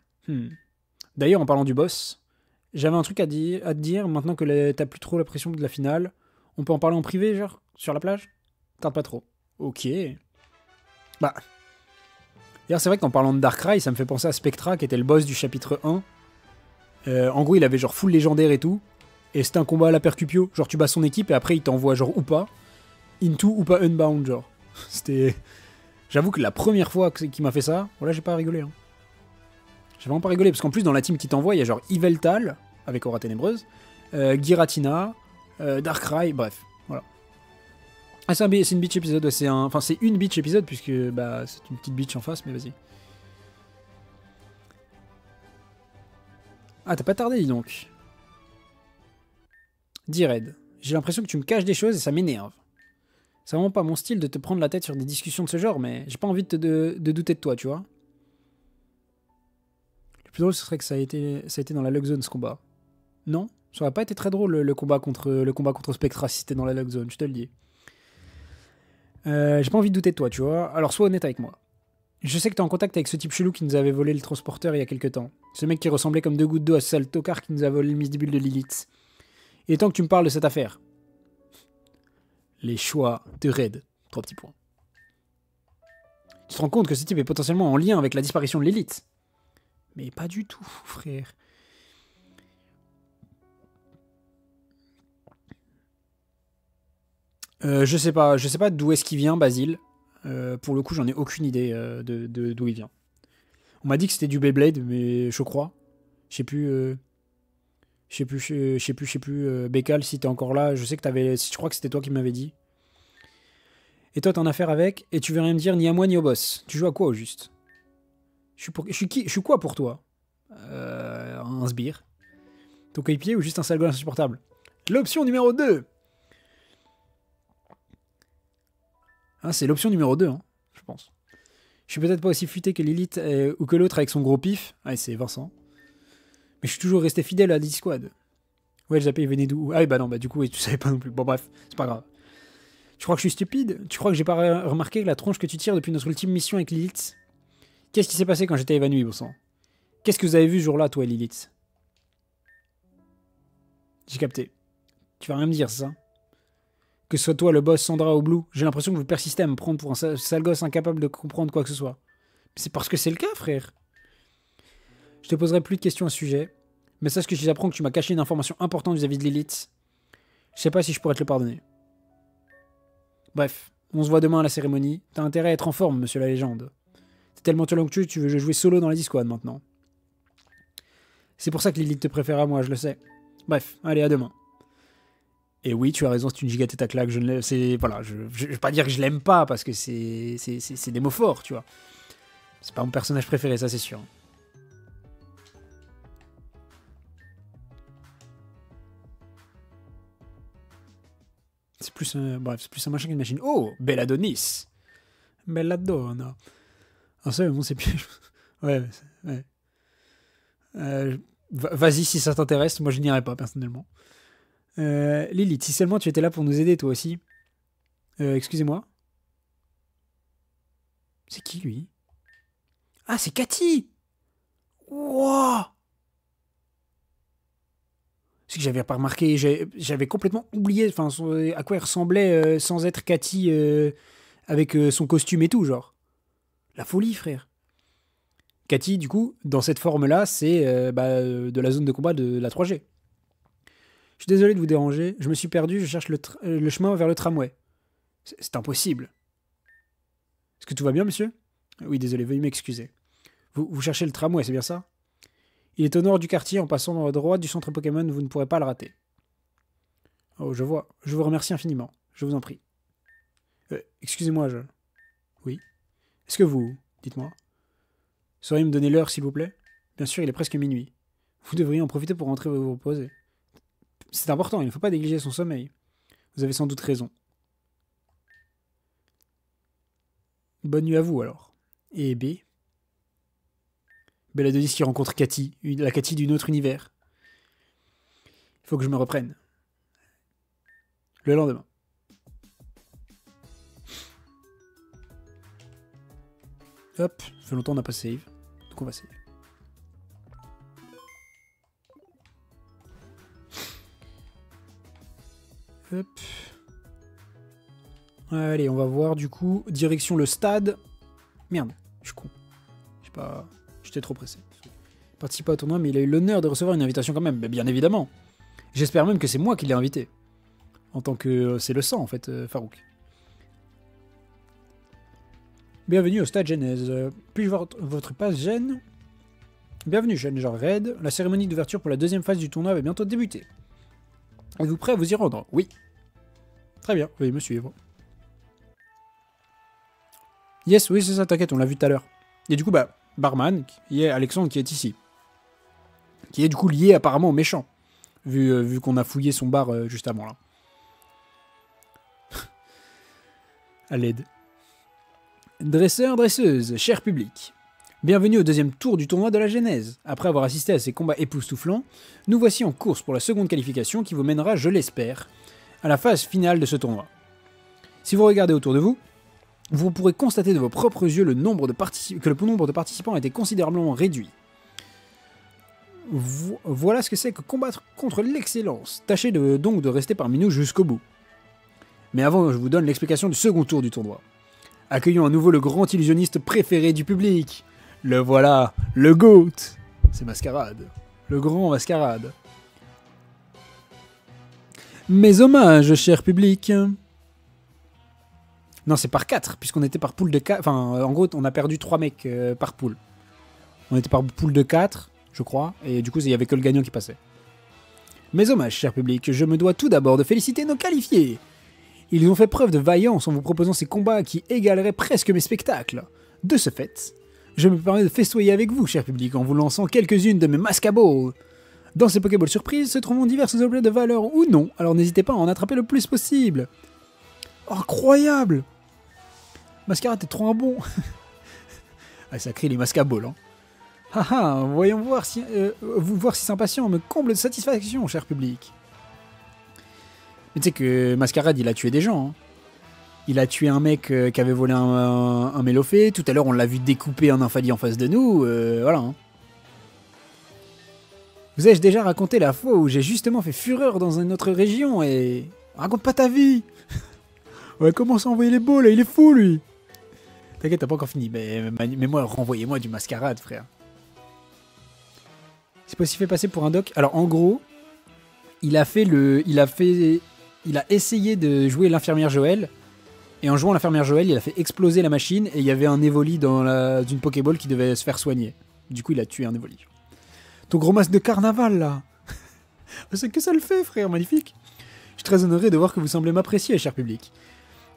D'ailleurs, en parlant du boss, j'avais un truc à te dire, maintenant que t'as plus trop la pression de la finale. On peut en parler en privé, genre, sur la plage? Tarde pas trop. Ok. Bah. D'ailleurs, c'est vrai qu'en parlant de Darkrai, ça me fait penser à Spectra, qui était le boss du chapitre 1. En gros, il avait genre full légendaire et tout. Et c'était un combat à la Percupio. Genre, tu bats son équipe et après, il t'envoie genre ou pas. Into ou pas Unbound, genre. C'était... J'avoue que la première fois qu'il m'a fait ça, voilà, j'ai pas rigolé. Hein. J'ai vraiment pas rigolé, parce qu'en plus, dans la team qui t'envoie, il y a genre Yveltal, avec Aura Ténébreuse, Giratina, Darkrai, bref, voilà. Ah, c'est une bitch épisode, ouais, c'est une bitch épisode, puisque bah, c'est une petite bitch en face, mais vas-y. Ah, t'as pas tardé, dis donc. Dis Red, j'ai l'impression que tu me caches des choses et ça m'énerve. C'est vraiment pas mon style de te prendre la tête sur des discussions de ce genre, mais j'ai pas envie de douter de toi, tu vois. Le plus drôle, ce serait que ça a été dans la Lug Zone, ce combat. Non, ça aurait pas été très drôle, le combat contre Spectra, si c'était dans la Lug Zone, je te le dis. J'ai pas envie de douter de toi, tu vois. Alors, sois honnête avec moi. Je sais que t'es en contact avec ce type chelou qui nous avait volé le transporteur il y a quelques temps. Ce mec qui ressemblait comme deux gouttes d'eau à ce sale tocard qui nous a volé le mystibule de Lilith. Il est temps que tu me parles de cette affaire. Les choix de Red. 3 petits points. Tu te rends compte que ce type est potentiellement en lien avec la disparition de Lilith? Mais pas du tout, frère. Je sais pas d'où est-ce qu'il vient, Basile. Pour le coup, j'en ai aucune idée d'où il vient. On m'a dit que c'était du Beyblade, mais je crois. Je sais plus. Je sais plus. Bekal, si t'es encore là, je sais que t'avais. Je crois que c'était toi qui m'avais dit. Et toi, t'en as affaire avec, et tu veux rien me dire ni à moi ni au boss. Tu joues à quoi au juste? Je suis quoi pour toi? Un sbire. Ton coéquipier ou juste un sale gosse insupportable? L'option numéro 2. Ah, c'est l'option numéro 2, hein, je pense. Je suis peut-être pas aussi futé que Lilith ou que l'autre avec son gros pif. Ah, c'est Vincent. Mais je suis toujours resté fidèle à D-Squad. Ouais, le Japé, il venait d'où? Ah oui, bah non, bah du coup, tu savais pas non plus. Bon, bref, c'est pas grave. Tu crois que je suis stupide? Tu crois que j'ai pas remarqué la tronche que tu tires depuis notre ultime mission avec Lilith? Qu'est-ce qui s'est passé quand j'étais évanoui, bon sang? Qu'est-ce que vous avez vu ce jour-là, toi et Lilith? J'ai capté. Tu vas rien me dire, c'est ça? Que ce soit toi, le boss, Sandra ou Blue, j'ai l'impression que vous persistez à me prendre pour un sale gosse incapable de comprendre quoi que ce soit. C'est parce que c'est le cas, frère. Je te poserai plus de questions à ce sujet, mais sache que si j'apprends que tu m'as caché une information importante vis-à-vis de Lilith, je sais pas si je pourrais te le pardonner. Bref, on se voit demain à la cérémonie. T'as intérêt à être en forme, monsieur la légende. T'es tellement talentueux que tu veux jouer solo dans la Discord maintenant. C'est pour ça que Lilith te préfère à moi, je le sais. Bref, allez, à demain. Et oui, tu as raison, c'est une giga tête à claque. Je vais pas dire que je l'aime pas, parce que c'est des mots forts, tu vois. C'est pas mon personnage préféré, ça c'est sûr. C'est plus un machin qu'une machine. Oh, Belladonis. Belladonna. Ah ça, bon, c'est plus... ouais. Vas-y si ça t'intéresse, moi je n'irai pas personnellement. Lilith, si seulement tu étais là pour nous aider toi aussi. Excusez-moi. C'est qui lui? Ah, c'est Cathy. Wouah. C'est que j'avais pas remarqué, j'avais complètement oublié à quoi elle ressemblait sans être Cathy avec son costume et tout, genre. La folie, frère. Cathy, du coup, dans cette forme-là, c'est de la zone de combat de la 3G. Je suis désolé de vous déranger, je me suis perdu, je cherche le chemin vers le tramway. C'est impossible. Est-ce que tout va bien, monsieur? Oui, désolé, veuillez m'excuser. Vous cherchez le tramway, c'est bien ça? Il est au nord du quartier, en passant à droite du centre Pokémon, vous ne pourrez pas le rater. Oh, je vois. Je vous remercie infiniment. Je vous en prie. Excusez-moi, Oui. Est-ce que vous... Dites-moi. Sauriez me donner l'heure, s'il vous plaît? Bien sûr, il est presque minuit. Vous devriez en profiter pour rentrer vous reposer. C'est important, il ne faut pas négliger son sommeil. Vous avez sans doute raison. Bonne nuit à vous, alors. Et B. Belladonis qui rencontre Cathy, la Cathy d'un autre univers. Il faut que je me reprenne. Le lendemain. Hop, ça fait longtemps qu'on n'a pas save. Donc on va save. Hop. Allez, on va voir du coup. Direction le stade. Merde, je suis con. Je sais pas. J'étais trop pressé. Il participe pas au tournoi, mais il a eu l'honneur de recevoir une invitation quand même. Mais bien évidemment. J'espère même que c'est moi qui l'ai invité. En tant que... c'est le sang, en fait, Farouk. Bienvenue au stade Genèse. Puis-je voir votre passe Gêne? Bienvenue, jeune genre Red. La cérémonie d'ouverture pour la deuxième phase du tournoi va bientôt débuter. Êtes-vous prêt à vous y rendre? Oui. Très bien, veuillez me suivre. Yes, oui, c'est ça, t'inquiète, on l'a vu tout à l'heure. Et du coup, Barman, qui est Alexandre, qui est ici. Qui est du coup lié apparemment au méchant. Vu qu'on a fouillé son bar juste avant, là. À l'aide. Dresseurs, dresseuses, cher public. Bienvenue au deuxième tour du tournoi de la Genèse. Après avoir assisté à ces combats époustouflants, nous voici en course pour la seconde qualification qui vous mènera, je l'espère, à la phase finale de ce tournoi. Si vous regardez autour de vous, vous pourrez constater de vos propres yeux que le nombre de participants a été considérablement réduit. Voilà ce que c'est que combattre contre l'excellence. Tâchez donc de rester parmi nous jusqu'au bout. Mais avant, je vous donne l'explication du second tour du tournoi. Accueillons à nouveau le grand illusionniste préféré du public. Le voilà, le GOAT. C'est Mascarade. Le grand Mascarade. Mes hommages, cher public. Non, c'est par 4, puisqu'on était par poule de 4. Enfin, en gros, on a perdu 3 mecs par poule. On était par poule de 4, je crois, et du coup, il n'y avait que le gagnant qui passait. Mes hommages, cher public, je me dois tout d'abord de féliciter nos qualifiés. Ils ont fait preuve de vaillance en vous proposant ces combats qui égaleraient presque mes spectacles. De ce fait, je me permets de festoyer avec vous, cher public, en vous lançant quelques-unes de mes Mascaballs. Dans ces Pokéballs surprises se trouvent divers objets de valeur ou non, alors n'hésitez pas à en attraper le plus possible. Incroyable! Mascarade, t'es trop un bon. Ah, ça crie les Mascaballs, hein. Haha, voyons voir si vous voir si impatient me comble de satisfaction, cher public. Mais tu sais que Mascarade, il a tué des gens. Hein. Il a tué un mec qui avait volé un Mélofée. Tout à l'heure, on l'a vu découper un Infali en face de nous. Voilà. Hein. Vous ai-je déjà raconté la fois où j'ai justement fait fureur dans une autre région et... Raconte pas ta vie. Ouais, comment ça envoyer les balles, il est fou, lui. T'inquiète, t'as pas encore fini. Mais moi, renvoyez-moi du Mascarade, frère. C'est pas si fait passer pour un doc. Alors, en gros, il a essayé de jouer l'infirmière Joël. Et en jouant l'infirmière Joël, il a fait exploser la machine. Et il y avait un Evoli dans une Pokéball qui devait se faire soigner. Du coup, il a tué un Evoli. Ton gros masque de carnaval, là. C'est que ça le fait, frère, magnifique. Je suis très honoré de voir que vous semblez m'apprécier, cher public.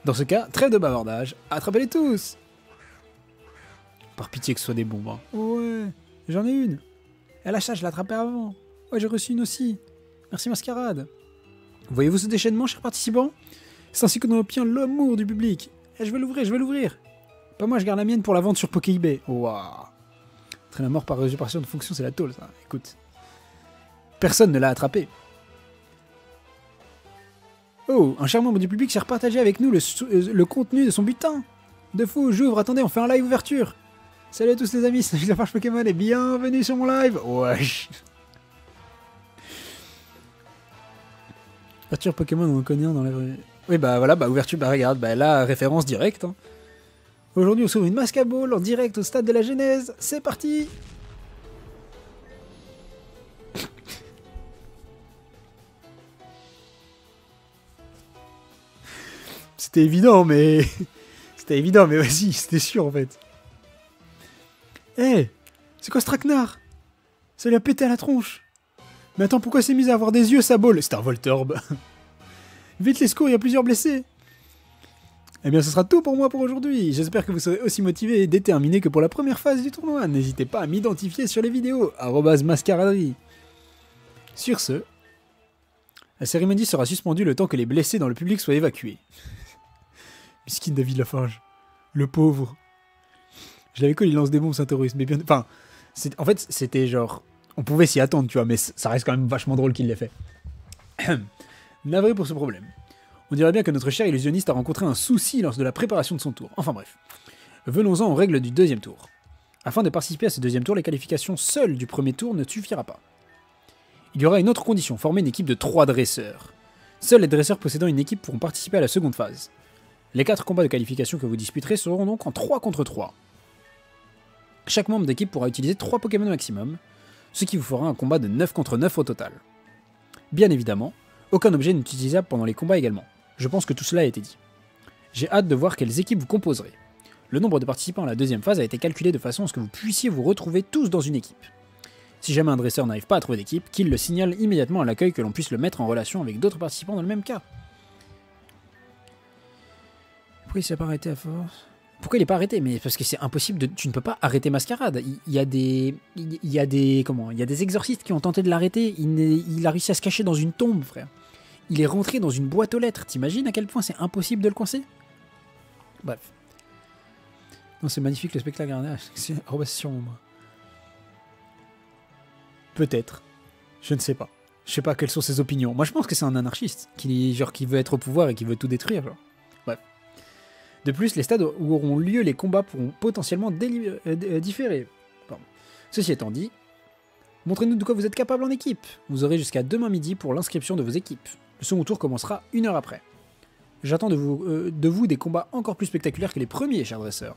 Dans ce cas, trêve de bavardage. Attrapez-les tous. Par pitié que ce soit des bombes. Hein. Ouais, j'en ai une. Elle a ça, je l'ai attrapée avant. Ouais, j'ai reçu une aussi. Merci, Mascarade. Voyez-vous ce déchaînement, chers participants? C'est ainsi que nous obtient l'amour du public. Eh, je vais l'ouvrir. Pas moi, je garde la mienne pour la vente sur PokéeBay. Waouh. Traîne à mort par usurpation de fonction, c'est la tôle, ça. Écoute. Personne ne l'a attrapé. Oh, un cher membre du public s'est repartagé avec nous le contenu de son butin. De fou, j'ouvre, attendez, on fait un live ouverture. Salut à tous les amis, c'est la page Pokémon et bienvenue sur mon live. Wesh. Ouverture Pokémon, on en connaît un dans la vraie... Oui, bah voilà, bah ouverture, bah regarde, bah là, référence directe. Hein. Aujourd'hui, on s'ouvre une Mascaball en direct au stade de la Genèse. C'est parti. C'était évident, mais... vas-y, c'était sûr, en fait. Eh, hey, c'est quoi ce traquenard? Ça lui a pété à la tronche. Mais attends, pourquoi c'est mis à avoir des yeux, sa balle? C'est un Voltorb. Vite les secours, il y a plusieurs blessés. Eh bien, ce sera tout pour moi pour aujourd'hui. J'espère que vous serez aussi motivés et déterminés que pour la première phase du tournoi. N'hésitez pas à m'identifier sur les vidéos, @mascaraderie. Sur ce, la cérémonie sera suspendue le temps que les blessés dans le public soient évacués. Miskin David Lafarge. Le pauvre. Je l'avais connu, il lance des bombes Saint-Horus, mais bien... Enfin, en fait, c'était genre... On pouvait s'y attendre, tu vois, mais ça reste quand même vachement drôle qu'il l'ait fait. Navré pour ce problème. On dirait bien que notre cher illusionniste a rencontré un souci lors de la préparation de son tour. Enfin bref. Venons-en aux règles du deuxième tour. Afin de participer à ce deuxième tour, les qualifications seules du premier tour ne suffira pas. Il y aura une autre condition, former une équipe de 3 dresseurs. Seuls les dresseurs possédant une équipe pourront participer à la seconde phase. Les 4 combats de qualification que vous disputerez seront donc en 3 contre 3. Chaque membre d'équipe pourra utiliser 3 Pokémon maximum, ce qui vous fera un combat de 9 contre 9 au total. Bien évidemment, aucun objet n'est utilisable pendant les combats également. Je pense que tout cela a été dit. J'ai hâte de voir quelles équipes vous composerez. Le nombre de participants à la deuxième phase a été calculé de façon à ce que vous puissiez vous retrouver tous dans une équipe. Si jamais un dresseur n'arrive pas à trouver d'équipe, qu'il le signale immédiatement à l'accueil que l'on puisse le mettre en relation avec d'autres participants dans le même cas. Pourquoi il s'est pas arrêté à force? Pourquoi il n'est pas arrêté? Mais parce que c'est impossible, tu ne peux pas arrêter Mascarade. Il y a des exorcistes qui ont tenté de l'arrêter. Il a réussi à se cacher dans une tombe, frère. Il est rentré dans une boîte aux lettres. T'imagines à quel point c'est impossible de le coincer? Bref. Non, c'est magnifique le spectacle. C'est sur moi. Peut-être. Je ne sais pas. Je sais pas quelles sont ses opinions. Moi, je pense que c'est un anarchiste qui veut être au pouvoir et qui veut tout détruire. Genre. Bref. De plus, les stades où auront lieu les combats pourront potentiellement différer. Pardon. Ceci étant dit, montrez-nous de quoi vous êtes capable en équipe. Vous aurez jusqu'à demain midi pour l'inscription de vos équipes. Le second tour commencera 1 heure après. J'attends de vous des combats encore plus spectaculaires que les premiers, cher dresseur.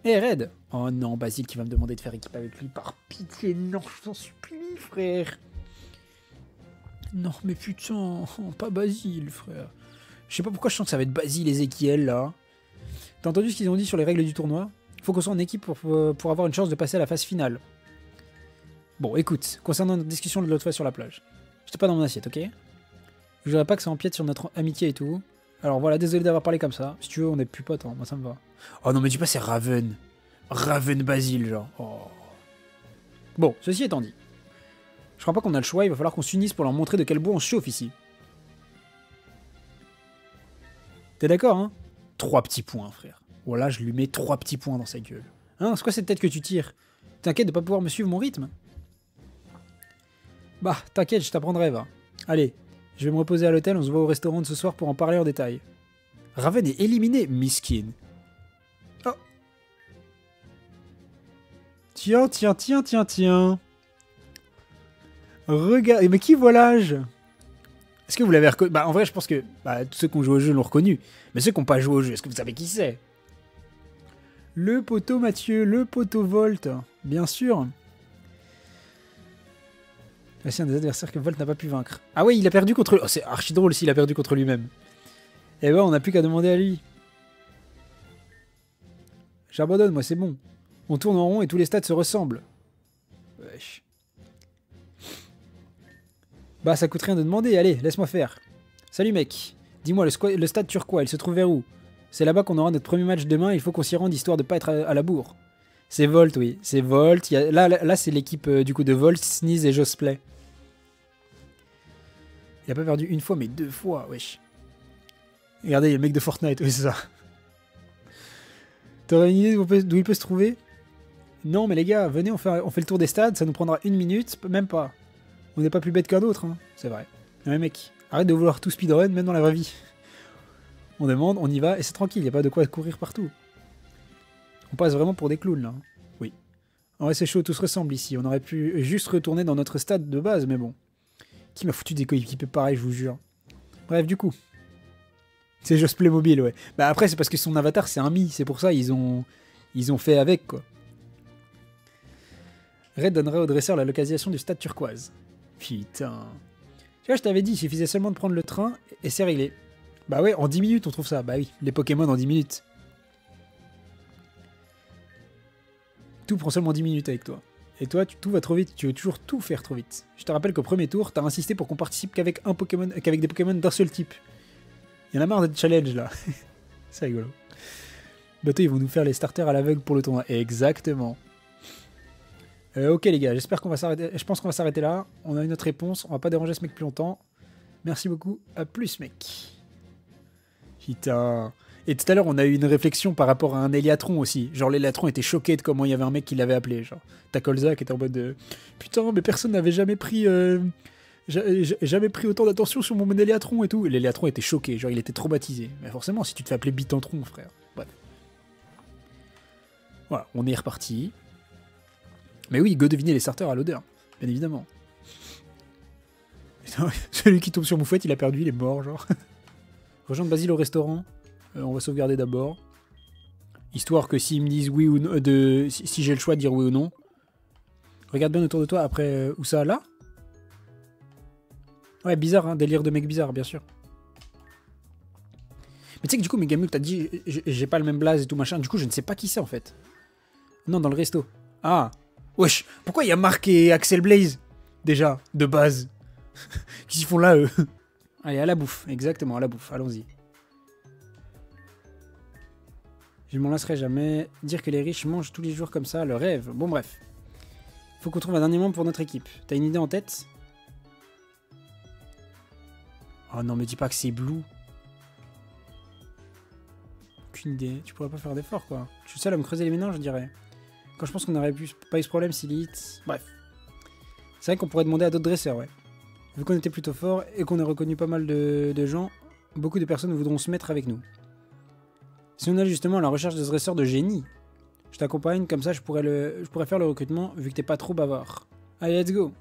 Hé, Red! Oh non, Basile qui va me demander de faire équipe avec lui. Par pitié, non, je t'en supplie, frère. Non, mais putain, pas Basile, frère. Je sais pas pourquoi je sens que ça va être Basile et Ezekiel, là. T'as entendu ce qu'ils ont dit sur les règles du tournoi? Il faut qu'on soit en équipe pour avoir une chance de passer à la phase finale. Bon, écoute, concernant notre discussion de l'autre fois sur la plage. J'étais pas dans mon assiette, ok? Je voudrais pas que ça empiète sur notre amitié et tout. Alors voilà, désolé d'avoir parlé comme ça. Si tu veux, on est plus potes, hein. Moi ça me va. Oh non, mais dis pas c'est Raven. Raven Basile, genre. Oh. Bon, ceci étant dit. Je crois pas qu'on a le choix, il va falloir qu'on s'unisse pour leur montrer de quel bois on se chauffe ici. T'es d'accord, hein? 3 petits points, frère. Voilà, je lui mets 3 petits points dans sa gueule. Hein, c'est quoi cette tête que tu tires? T'inquiète de pas pouvoir me suivre mon rythme? Bah, t'inquiète, je t'apprendrai, va. Allez, je vais me reposer à l'hôtel, on se voit au restaurant de ce soir pour en parler en détail. Raven est éliminé, miskin. Oh. Tiens. Regarde, mais qui voit l'âge? Est-ce que vous l'avez reconnu? Bah, en vrai, je pense que tous ceux qui ont joué au jeu l'ont reconnu. Mais ceux qui n'ont pas joué au jeu, est-ce que vous savez qui c'est? Le poteau Mathieu, le poteau Volt, bien sûr. C'est un des adversaires que Volt n'a pas pu vaincre. Ah oui, il a perdu contre... Oh, c'est archi drôle s'il a perdu contre lui-même. Eh ben, on n'a plus qu'à demander à lui. J'abandonne, moi, c'est bon. On tourne en rond et tous les stades se ressemblent. Wesh. Bah, ça coûte rien de demander, allez, laisse-moi faire. Salut, mec. Dis-moi, le stade turquois, il se trouve vers où? C'est là-bas qu'on aura notre premier match demain, il faut qu'on s'y rende histoire de pas être à la bourre. C'est Volt, oui. C'est Volt. Là c'est l'équipe du coup de Volt, Sneeze et Josplay. Il a pas perdu une fois, mais 2 fois, wesh. Regardez, il y a le mec de Fortnite, oui, c'est ça. T'aurais une idée d'où il peut se trouver? Non, mais les gars, venez, on fait le tour des stades, ça nous prendra 1 minute, même pas. On n'est pas plus bête qu'un autre, hein. C'est vrai. Ouais, mec, arrête de vouloir tout speedrun, même dans la vraie vie. On demande, on y va, et c'est tranquille, il n'y a pas de quoi courir partout. On passe vraiment pour des clowns, là. Oui. En vrai, c'est chaud, tout se ressemble ici. On aurait pu juste retourner dans notre stade de base, mais bon. Qui m'a foutu des coéquipiers pareils, je vous jure. Bref, du coup. C'est juste Playmobil, ouais. Bah après, c'est parce que son avatar, c'est un Mi. C'est pour ça, ils ont fait avec, quoi. Red donnerait au dresseur la localisation du stade turquoise. Putain. Tu vois, je t'avais dit, il suffisait seulement de prendre le train, et c'est réglé. Bah ouais, en 10 minutes, on trouve ça. Bah oui, les Pokémon en 10 minutes. Tout prend seulement 10 minutes avec toi. Et toi, tout va trop vite, tu veux toujours tout faire trop vite. Je te rappelle qu'au premier tour, t'as insisté pour qu'on participe qu'avec des Pokémon d'un seul type. Il y en a marre de challenge là. C'est rigolo. Bateau, ils vont nous faire les starters à l'aveugle pour le tournoi. Exactement. Ok les gars, j'espère qu'on va s'arrêter. Je pense qu'on va s'arrêter là. On a eu notre réponse. On va pas déranger ce mec plus longtemps. Merci beaucoup. À plus, mec. Putain. Et tout à l'heure, on a eu une réflexion par rapport à un Eliatron aussi. Genre, l'Eliatron était choqué de comment il y avait un mec qui l'avait appelé. Genre, Takolza qui était en mode de putain, mais personne n'avait jamais pris. Jamais pris autant d'attention sur mon Eliatron et tout. Et l'Eliatron était choqué. Genre, il était traumatisé. Mais forcément, si tu te fais appeler Bitantron, frère. Bref. Voilà, on est reparti. Mais oui, go deviner les starters à l'odeur. Bien évidemment. Celui qui tombe sur Moufouette, il a perdu, il est mort, genre. Rejoindre Basile au restaurant. On va sauvegarder d'abord. Histoire que s'ils me disent oui ou non, si j'ai le choix de dire oui ou non. Regarde bien autour de toi après où ça, là. Ouais, bizarre, hein, délire de mec bizarre, bien sûr. Mais tu sais que du coup, Megamule t'as dit j'ai pas le même blaze et tout machin. Du coup, je ne sais pas qui c'est en fait. Non, dans le resto. Ah. Wesh, pourquoi il y a Marc et Axel Blaze déjà, de base? Qu'est-ce qu'ils font là, eux? Allez, à la bouffe, exactement, à la bouffe, allons-y. Je m'en lasserai jamais. Dire que les riches mangent tous les jours comme ça, le rêve. Bon, bref. Faut qu'on trouve un dernier membre pour notre équipe. T'as une idée en tête? Oh non, me dis pas que c'est Blue. Aucune idée. Tu pourrais pas faire d'effort, quoi. Je suis seul à me creuser les méninges, je dirais. Quand je pense qu'on aurait pas eu ce problème si Lilith... Bref. C'est vrai qu'on pourrait demander à d'autres dresseurs, ouais. Vu qu'on était plutôt fort et qu'on a reconnu pas mal de gens, beaucoup de personnes voudront se mettre avec nous. Si on allait justement à la recherche de ce dresseur de génie, je t'accompagne, comme ça je pourrais faire le recrutement vu que t'es pas trop bavard. Allez, let's go!